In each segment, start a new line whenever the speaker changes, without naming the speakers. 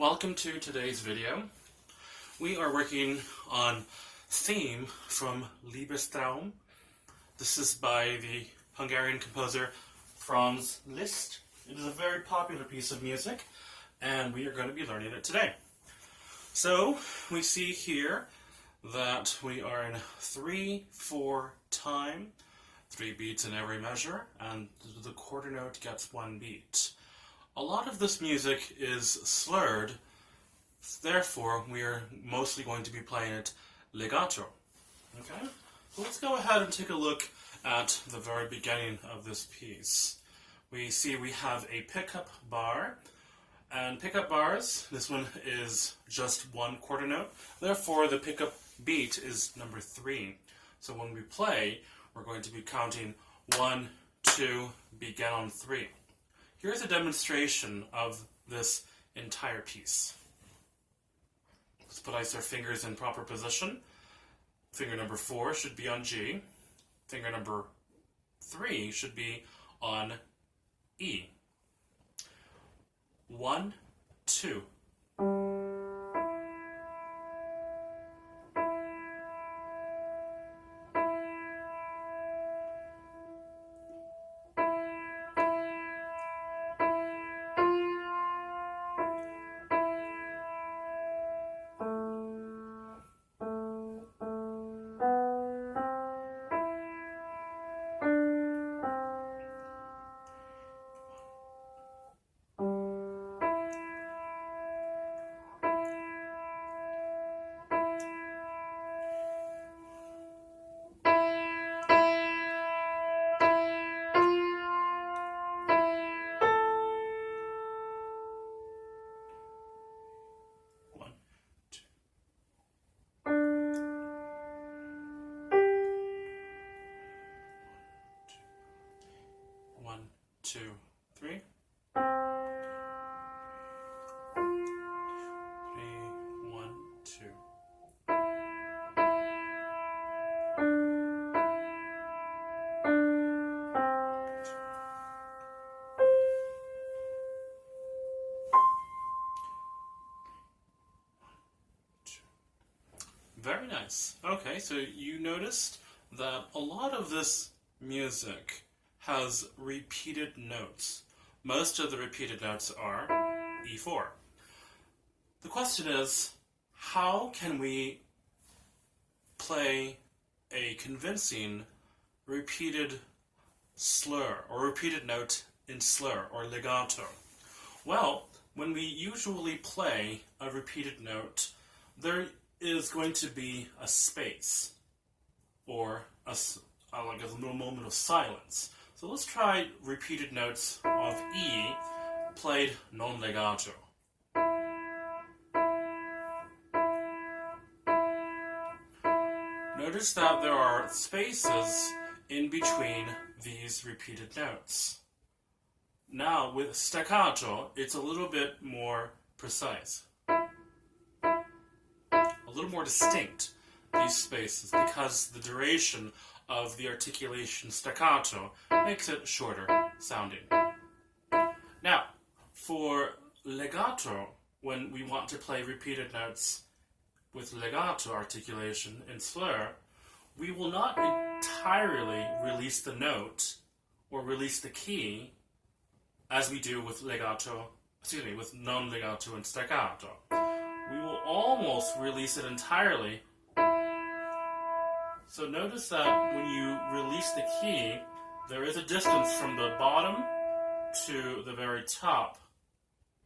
Welcome to today's video. We are working on Theme from Liebestraum. This is by the Hungarian composer Franz Liszt. It is a very popular piece of music, and we are going to be learning it today. So, we see here that we are in 3/4 time, 3 beats in every measure, and the quarter note gets 1 beat. A lot of this music is slurred, therefore we are mostly going to be playing it legato. Okay? So let's go ahead and take a look at the very beginning of this piece. We see we have a pickup bar, and pickup bars, this one is just 1 quarter note, therefore the pickup beat is number 3. So when we play, we're going to be counting 1, 2, begin on 3. Here's a demonstration of this entire piece. Let's place our fingers in proper position. Finger number 4 should be on G. Finger number 3 should be on E. 1, 2. One, two, three. 1, 2. Very nice. Okay, so you noticed that a lot of this music has repeated notes. Most of the repeated notes are E4. The question is, how can we play a convincing repeated slur or repeated note in slur or legato? Well, when we usually play a repeated note, there is going to be a space or like a little moment of silence. So let's try repeated notes of E played non-legato. Notice that there are spaces in between these repeated notes. Now with staccato, it's a little bit more precise. A little more distinct, these spaces, because the duration of the articulation staccato makes it shorter sounding. Now, for legato, when we want to play repeated notes with legato articulation in slur, we will not entirely release the note or release the key as we do with with non-legato and staccato. We will almost release it entirely. So notice that when you release the key, there is a distance from the bottom to the very top.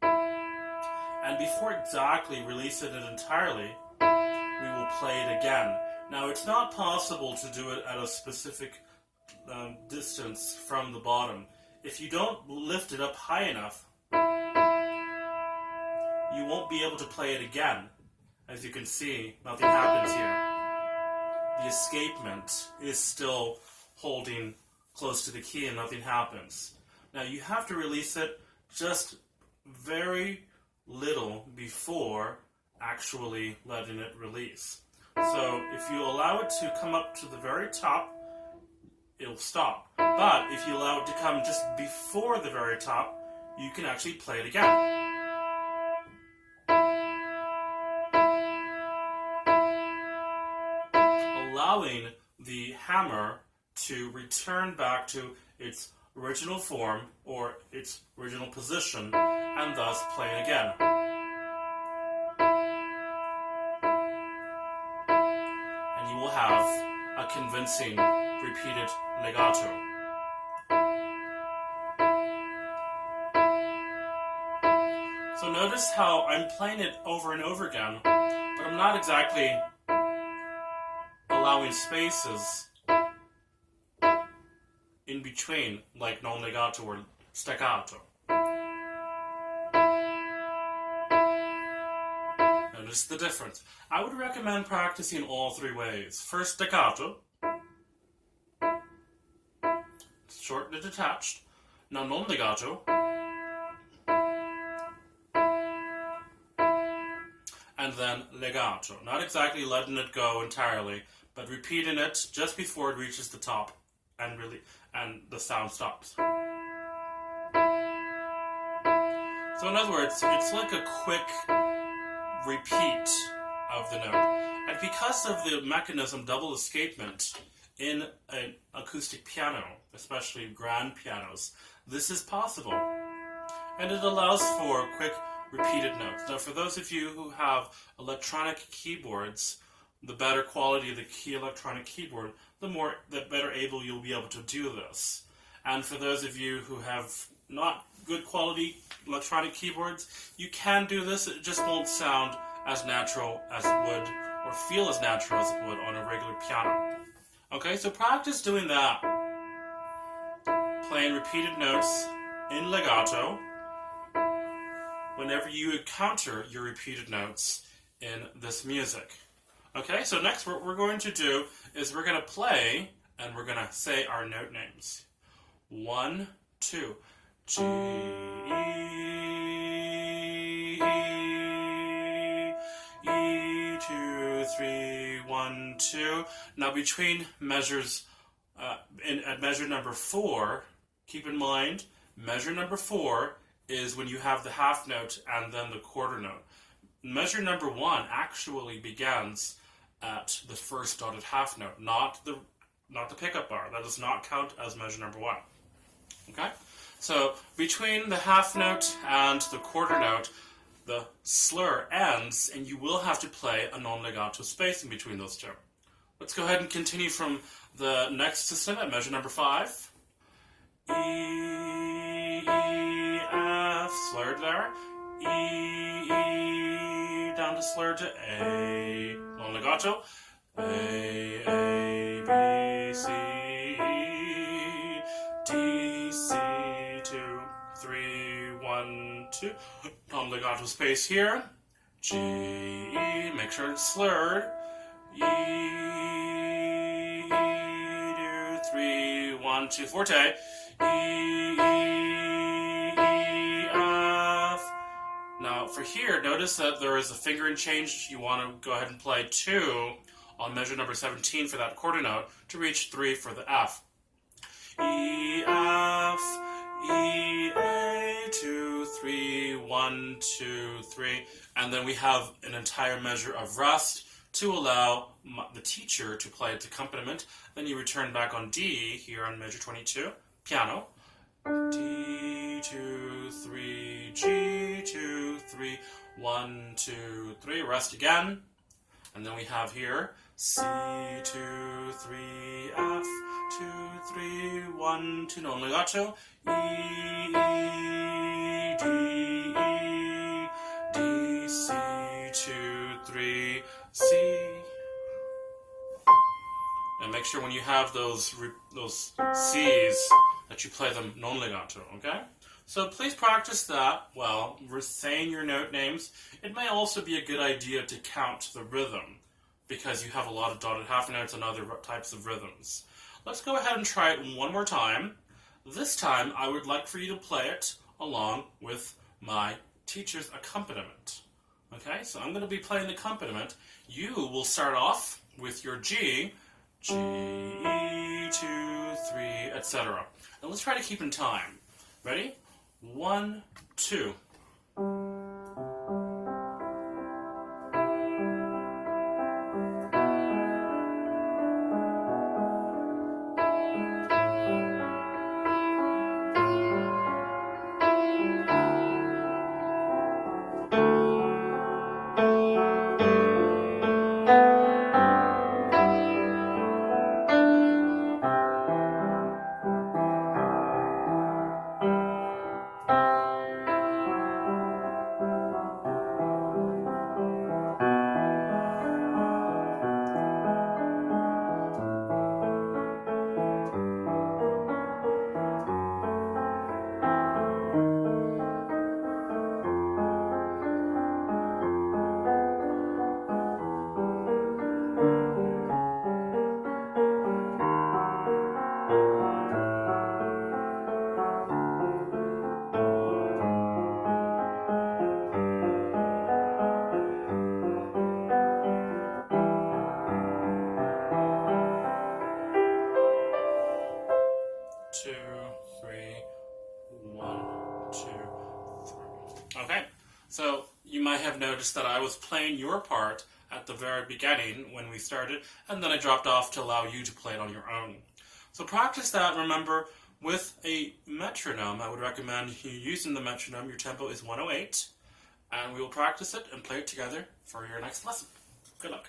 And before exactly releasing it entirely, we will play it again. Now, it's not possible to do it at a specific distance from the bottom. If you don't lift it up high enough, you won't be able to play it again. As you can see, nothing happens here. The escapement is still holding close to the key and nothing happens. Now you have to release it just very little before actually letting it release. So if you allow it to come up to the very top, it'll stop. But if you allow it to come just before the very top, you can actually play it again. allowing the hammer to return back to its original form or its original position and thus play it again. And you will have a convincing repeated legato. So notice how I'm playing it over and over again, but I'm not exactly allowing spaces in between, like non-legato or staccato. Notice the difference. I would recommend practicing all three ways. First, staccato, short and detached. Now non-legato, and then legato. Not exactly letting it go entirely, but repeating it just before it reaches the top and the sound stops. So in other words, it's like a quick repeat of the note. And because of the mechanism double escapement in an acoustic piano, especially grand pianos, this is possible. And it allows for quick repeated notes. Now for those of you who have electronic keyboards, the better quality of the electronic keyboard, the better able you'll be able to do this. And for those of you who have not good quality electronic keyboards, you can do this, it just won't sound as natural as it would, or feel as natural as it would on a regular piano. Okay, so practice doing that. Playing repeated notes in legato whenever you encounter your repeated notes in this music. Okay, so next what we're going to do is we're going to play and we're going to say our note names. 1, 2. G, E, 2, 3, 1, 2. Now between measures, at measure number 4, keep in mind, measure number 4 is when you have the half note and then the quarter note. Measure number 1 actually begins at the first dotted half note, not the pickup bar. That does not count as measure number 1. Okay? So between the half note and the quarter note, the slur ends, and you will have to play a non-legato space in between those two. Let's go ahead and continue from the next system at measure number 5. E, F, slurred there. E, down to slurred to A, non-legato. A, B, C, D, C, 2, 3, 1, 2. Non-legato space here. G, E, make sure it's slurred. E, 2, 3, 1, 2, forte. E, F. Now for here, notice that there is a fingering change. You want to go ahead and play 2 on measure number 17 for that quarter note to reach 3 for the F. E, F, E, A, 2, 3, 1, 2, 3. And then we have an entire measure of rest to allow the teacher to play its accompaniment. Then you return back on D here on measure 22, piano. D, 2, 3, G, 2, 3, 1, 2, 3. Rest again. And then we have here C, 2, 3, F, 2, 3, 1, 2, non-legato. E, D, D, C, 2, 3, C. And make sure when you have those C's that you play them non-legato, okay? So please practice that while we're saying your note names. It may also be a good idea to count the rhythm because you have a lot of dotted half notes and other types of rhythms. Let's go ahead and try it one more time. This time I would like for you to play it along with my teacher's accompaniment. Okay, so I'm going to be playing the accompaniment. You will start off with your G, G, E, 2, 3, etc. And let's try to keep in time. Ready? 1, 2. 2, 3, 1, 2, 3. Okay, so you might have noticed that I was playing your part at the very beginning when we started, and then I dropped off to allow you to play it on your own. So practice that. Remember, with a metronome, I would recommend you using the metronome. Your tempo is 108, and we will practice it and play it together for your next lesson. Good luck.